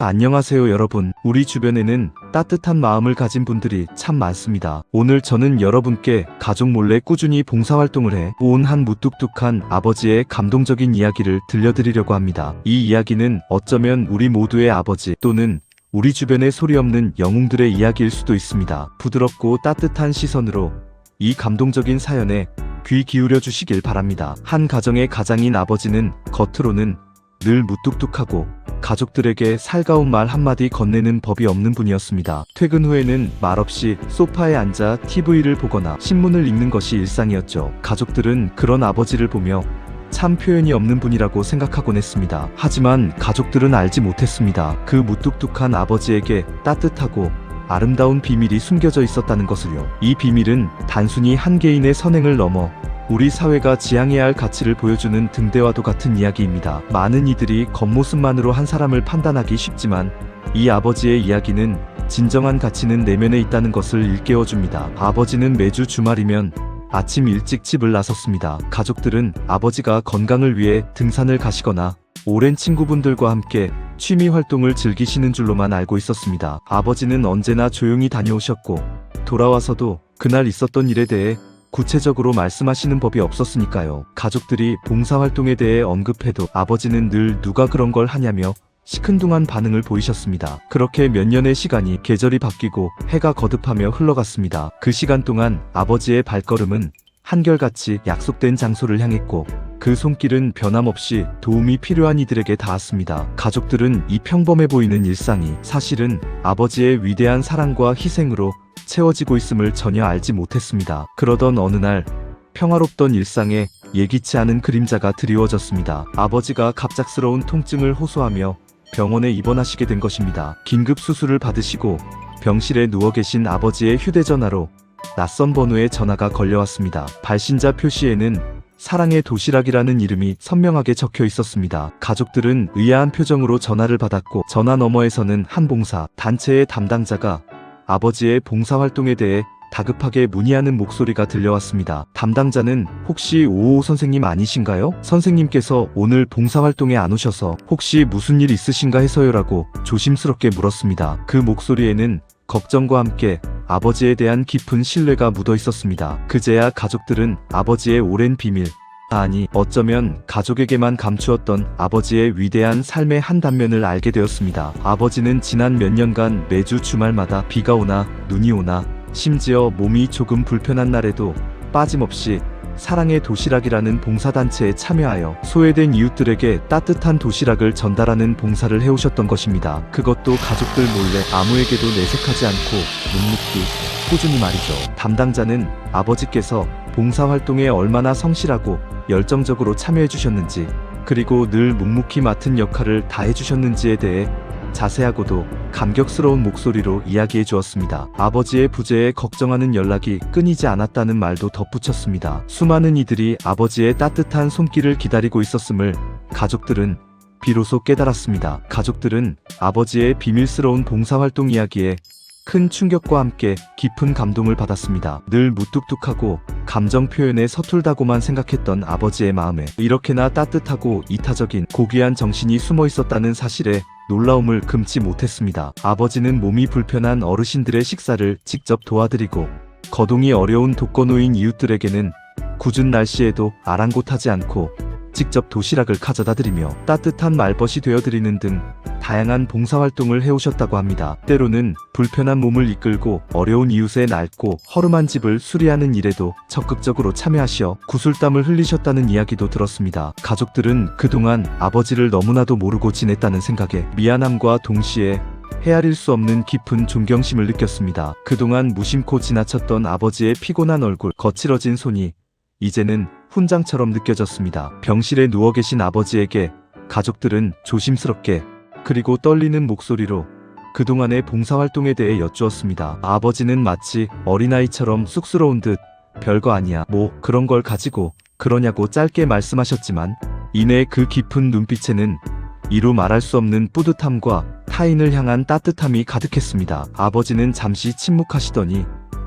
안녕하세요 여러분. 우리 주변에는 따뜻한 마음을 가진 분들이 참 많습니다. 오늘 저는 여러분께 가족 몰래 꾸준히 봉사활동을 해 온 한 무뚝뚝한 아버지의 감동적인 이야기를 들려드리려고 합니다. 이 이야기는 어쩌면 우리 모두의 아버지 또는 우리 주변의 소리 없는 영웅들의 이야기일 수도 있습니다. 부드럽고 따뜻한 시선으로 이 감동적인 사연에 귀 기울여 주시길 바랍니다. 한 가정의 가장인 아버지는 겉으로는 늘 무뚝뚝하고 가족들에게 살가운 말 한마디 건네는 법이 없는 분이었습니다. 퇴근 후에는 말없이 소파에 앉아 TV를 보거나 신문을 읽는 것이 일상이었죠. 가족들은 그런 아버지를 보며 참 표현이 없는 분이라고 생각하곤 했습니다. 하지만 가족들은 알지 못했습니다. 그 무뚝뚝한 아버지에게 따뜻하고 아름다운 비밀이 숨겨져 있었다는 것을요. 이 비밀은 단순히 한 개인의 선행을 넘어 우리 사회가 지향해야 할 가치를 보여주는 등대와도 같은 이야기입니다. 많은 이들이 겉모습만으로 한 사람을 판단하기 쉽지만 이 아버지의 이야기는 진정한 가치는 내면에 있다는 것을 일깨워줍니다. 아버지는 매주 주말이면 아침 일찍 집을 나섰습니다. 가족들은 아버지가 건강을 위해 등산을 가시거나 오랜 친구분들과 함께 취미 활동을 즐기시는 줄로만 알고 있었습니다. 아버지는 언제나 조용히 다녀오셨고 돌아와서도 그날 있었던 일에 대해 구체적으로 말씀하시는 법이 없었으니까요. 가족들이 봉사활동에 대해 언급해도 아버지는 늘 누가 그런 걸 하냐며 시큰둥한 반응을 보이셨습니다. 그렇게 몇 년의 시간이 계절이 바뀌고 해가 거듭하며 흘러갔습니다. 그 시간 동안 아버지의 발걸음은 한결같이 약속된 장소를 향했고 그 손길은 변함없이 도움이 필요한 이들에게 닿았습니다. 가족들은 이 평범해 보이는 일상이 사실은 아버지의 위대한 사랑과 희생으로 채워지고 있음을 전혀 알지 못했습니다. 그러던 어느 날 평화롭던 일상에 예기치 않은 그림자가 드리워졌습니다. 아버지가 갑작스러운 통증을 호소하며 병원에 입원하시게 된 것입니다. 긴급 수술을 받으시고 병실에 누워 계신 아버지의 휴대전화로 낯선 번호의 전화가 걸려왔습니다. 발신자 표시에는 사랑의 도시락이라는 이름이 선명하게 적혀 있었습니다. 가족들은 의아한 표정으로 전화를 받았고 전화 너머에서는 한 봉사 단체의 담당자가 아버지의 봉사활동에 대해 다급하게 문의하는 목소리가 들려왔습니다. 담당자는 혹시 오호 선생님 아니신가요? 선생님께서 오늘 봉사활동에 안 오셔서 혹시 무슨 일 있으신가 해서요라고 조심스럽게 물었습니다. 그 목소리에는 걱정과 함께 아버지에 대한 깊은 신뢰가 묻어 있었습니다. 그제야 가족들은 아버지의 오랜 비밀, 아니 어쩌면 가족에게만 감추었던 아버지의 위대한 삶의 한 단면을 알게 되었습니다. 아버지는 지난 몇 년간 매주 주말마다 비가 오나 눈이 오나 심지어 몸이 조금 불편한 날에도 빠짐없이 사랑의 도시락이라는 봉사단체에 참여하여 소외된 이웃들에게 따뜻한 도시락을 전달하는 봉사를 해오셨던 것입니다. 그것도 가족들 몰래 아무에게도 내색하지 않고 묵묵히 꾸준히 말이죠. 담당자는 아버지께서 봉사활동에 얼마나 성실하고 열정적으로 참여해 주셨는지 그리고 늘 묵묵히 맡은 역할을 다해 주셨는지에 대해 자세하고도 감격스러운 목소리로 이야기해 주었습니다. 아버지의 부재에 걱정하는 연락이 끊이지 않았다는 말도 덧붙였습니다. 수많은 이들이 아버지의 따뜻한 손길을 기다리고 있었음을 가족들은 비로소 깨달았습니다. 가족들은 아버지의 비밀스러운 봉사활동 이야기에 큰 충격과 함께 깊은 감동을 받았습니다. 늘 무뚝뚝하고 감정 표현에 서툴다고만 생각했던 아버지의 마음에 이렇게나 따뜻하고 이타적인 고귀한 정신이 숨어 있었다는 사실에 놀라움을 금치 못했습니다. 아버지는 몸이 불편한 어르신들의 식사를 직접 도와드리고 거동이 어려운 독거노인 이웃들에게는 궂은 날씨에도 아랑곳하지 않고 직접 도시락을 가져다 드리며 따뜻한 말벗이 되어드리는 등 다양한 봉사활동을 해오셨다고 합니다. 때로는 불편한 몸을 이끌고 어려운 이웃의 낡고 허름한 집을 수리하는 일에도 적극적으로 참여하시어 구슬땀을 흘리셨다는 이야기도 들었습니다. 가족들은 그동안 아버지를 너무나도 모르고 지냈다는 생각에 미안함과 동시에 헤아릴 수 없는 깊은 존경심을 느꼈습니다. 그동안 무심코 지나쳤던 아버지의 피곤한 얼굴, 거칠어진 손이 이제는 훈장처럼 느껴졌습니다. 병실에 누워 계신 아버지에게 가족들은 조심스럽게 그리고 떨리는 목소리로 그동안의 봉사활동에 대해 여쭈었습니다. 아버지는 마치 어린아이처럼 쑥스러운 듯 별거 아니야 뭐 그런 걸 가지고 그러냐고 짧게 말씀하셨지만 이내 그 깊은 눈빛에는 이루 말할 수 없는 뿌듯함과 타인을 향한 따뜻함이 가득했습니다. 아버지는 잠시 침묵하시더니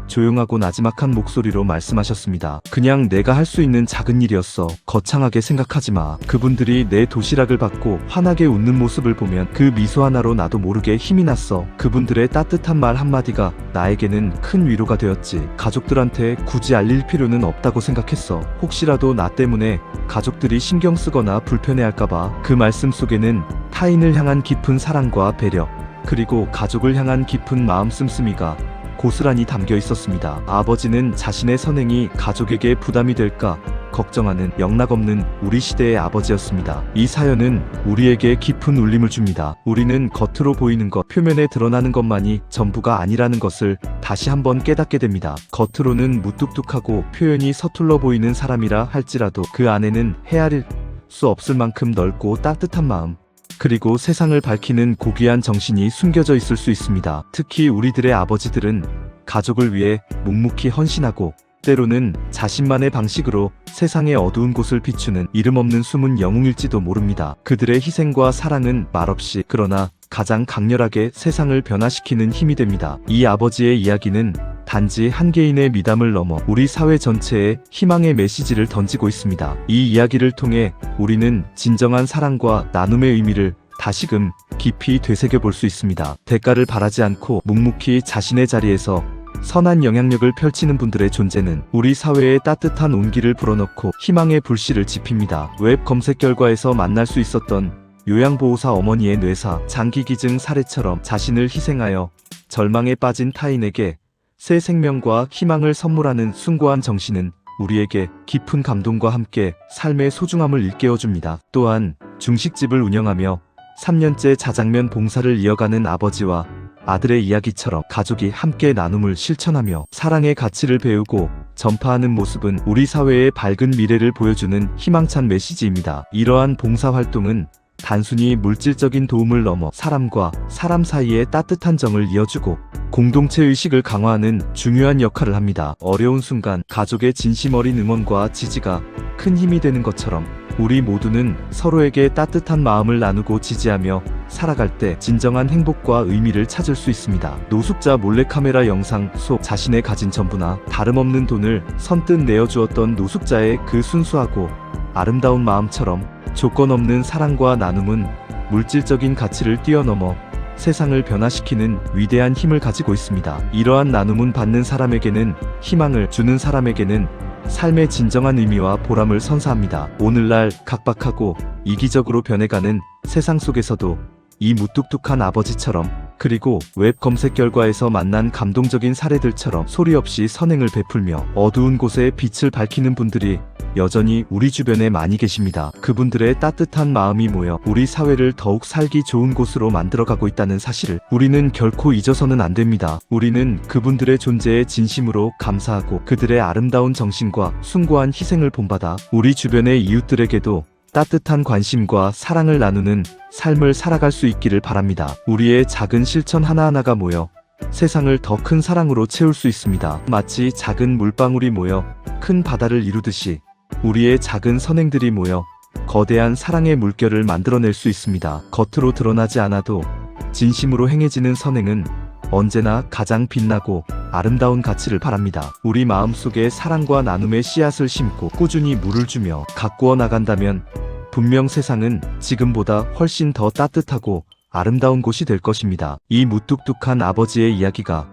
조용하고 나지막한 목소리로 말씀하셨습니다. 그냥 내가 할 수 있는 작은 일이었어. 거창하게 생각하지 마. 그분들이 내 도시락을 받고 환하게 웃는 모습을 보면 그 미소 하나로 나도 모르게 힘이 났어. 그분들의 따뜻한 말 한마디가 나에게는 큰 위로가 되었지. 가족들한테 굳이 알릴 필요는 없다고 생각했어. 혹시라도 나 때문에 가족들이 신경 쓰거나 불편해할까봐. 그 말씀 속에는 타인을 향한 깊은 사랑과 배려, 그리고 가족을 향한 깊은 마음 씀씀이가 고스란히 담겨 있었습니다. 아버지는 자신의 선행이 가족에게 부담이 될까 걱정하는 영락없는 우리 시대의 아버지였습니다. 이 사연은 우리에게 깊은 울림을 줍니다. 우리는 겉으로 보이는 것, 표면에 드러나는 것만이 전부가 아니라는 것을 다시 한번 깨닫게 됩니다. 겉으로는 무뚝뚝하고 표현이 서툴러 보이는 사람이라 할지라도 그 안에는 헤아릴 수 없을 만큼 넓고 따뜻한 마음, 그리고 세상을 밝히는 고귀한 정신이 숨겨져 있을 수 있습니다. 특히 우리들의 아버지들은 가족을 위해 묵묵히 헌신하고 때로는 자신만의 방식으로 세상의 어두운 곳을 비추는 이름 없는 숨은 영웅일지도 모릅니다. 그들의 희생과 사랑은 말없이 그러나 가장 강렬하게 세상을 변화시키는 힘이 됩니다. 이 아버지의 이야기는 단지 한 개인의 미담을 넘어 우리 사회 전체에 희망의 메시지를 던지고 있습니다. 이 이야기를 통해 우리는 진정한 사랑과 나눔의 의미를 다시금 깊이 되새겨 볼 수 있습니다. 대가를 바라지 않고 묵묵히 자신의 자리에서 선한 영향력을 펼치는 분들의 존재는 우리 사회에 따뜻한 온기를 불어넣고 희망의 불씨를 지핍니다. 웹 검색 결과에서 만날 수 있었던 요양보호사 어머니의 뇌사, 장기기증 사례처럼 자신을 희생하여 절망에 빠진 타인에게 새 생명과 희망을 선물하는 숭고한 정신은 우리에게 깊은 감동과 함께 삶의 소중함을 일깨워줍니다. 또한 중식집을 운영하며 3년째 자장면 봉사를 이어가는 아버지와 아들의 이야기처럼 가족이 함께 나눔을 실천하며 사랑의 가치를 배우고 전파하는 모습은 우리 사회의 밝은 미래를 보여주는 희망찬 메시지입니다. 이러한 봉사활동은 단순히 물질적인 도움을 넘어 사람과 사람 사이의 따뜻한 정을 이어주고 공동체 의식을 강화하는 중요한 역할을 합니다. 어려운 순간 가족의 진심 어린 응원과 지지가 큰 힘이 되는 것처럼 우리 모두는 서로에게 따뜻한 마음을 나누고 지지하며 살아갈 때 진정한 행복과 의미를 찾을 수 있습니다. 노숙자 몰래카메라 영상 속 자신의 가진 전부나 다름없는 돈을 선뜻 내어주었던 노숙자의 그 순수하고 아름다운 마음처럼 조건 없는 사랑과 나눔은 물질적인 가치를 뛰어넘어 세상을 변화시키는 위대한 힘을 가지고 있습니다. 이러한 나눔은 받는 사람에게는 희망을, 주는 사람에게는 삶의 진정한 의미와 보람을 선사합니다. 오늘날 각박하고 이기적으로 변해가는 세상 속에서도 이 무뚝뚝한 아버지처럼, 그리고 웹 검색 결과에서 만난 감동적인 사례들처럼 소리 없이 선행을 베풀며 어두운 곳에 빛을 밝히는 분들이 여전히 우리 주변에 많이 계십니다. 그분들의 따뜻한 마음이 모여 우리 사회를 더욱 살기 좋은 곳으로 만들어가고 있다는 사실을 우리는 결코 잊어서는 안 됩니다. 우리는 그분들의 존재에 진심으로 감사하고 그들의 아름다운 정신과 숭고한 희생을 본받아 우리 주변의 이웃들에게도 따뜻한 관심과 사랑을 나누는 삶을 살아갈 수 있기를 바랍니다. 우리의 작은 실천 하나하나가 모여 세상을 더 큰 사랑으로 채울 수 있습니다. 마치 작은 물방울이 모여 큰 바다를 이루듯이 우리의 작은 선행들이 모여 거대한 사랑의 물결을 만들어낼 수 있습니다. 겉으로 드러나지 않아도 진심으로 행해지는 선행은 언제나 가장 빛나고 아름다운 가치를 바랍니다. 우리 마음속에 사랑과 나눔의 씨앗을 심고 꾸준히 물을 주며 가꾸어 나간다면 분명 세상은 지금보다 훨씬 더 따뜻하고 아름다운 곳이 될 것입니다. 이 무뚝뚝한 아버지의 이야기가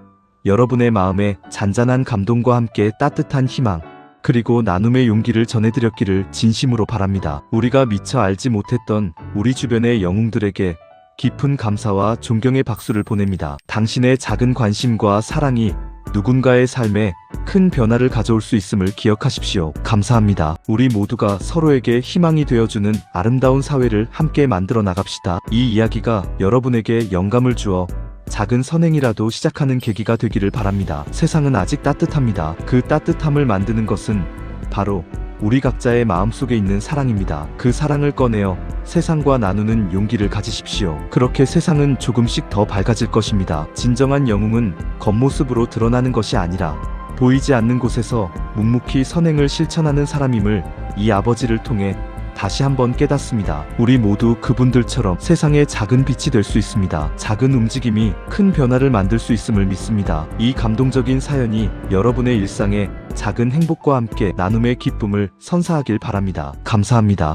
여러분의 마음에 잔잔한 감동과 함께 따뜻한 희망, 그리고 나눔의 용기를 전해드렸기를 진심으로 바랍니다. 우리가 미처 알지 못했던 우리 주변의 영웅들에게 깊은 감사와 존경의 박수를 보냅니다. 당신의 작은 관심과 사랑이 누군가의 삶에 큰 변화를 가져올 수 있음을 기억하십시오. 감사합니다. 우리 모두가 서로에게 희망이 되어주는 아름다운 사회를 함께 만들어 나갑시다. 이 이야기가 여러분에게 영감을 주어 작은 선행이라도 시작하는 계기가 되기를 바랍니다. 세상은 아직 따뜻합니다. 그 따뜻함을 만드는 것은 바로 우리 각자의 마음속에 있는 사랑입니다. 그 사랑을 꺼내어 세상과 나누는 용기를 가지십시오. 그렇게 세상은 조금씩 더 밝아질 것입니다. 진정한 영웅은 겉모습으로 드러나는 것이 아니라 보이지 않는 곳에서 묵묵히 선행을 실천하는 사람임을 이 아버지를 통해 다시 한번 깨닫습니다. 우리 모두 그분들처럼 세상에 작은 빛이 될 수 있습니다. 작은 움직임이 큰 변화를 만들 수 있음을 믿습니다. 이 감동적인 사연이 여러분의 일상에 작은 행복과 함께 나눔의 기쁨을 선사하길 바랍니다. 감사합니다.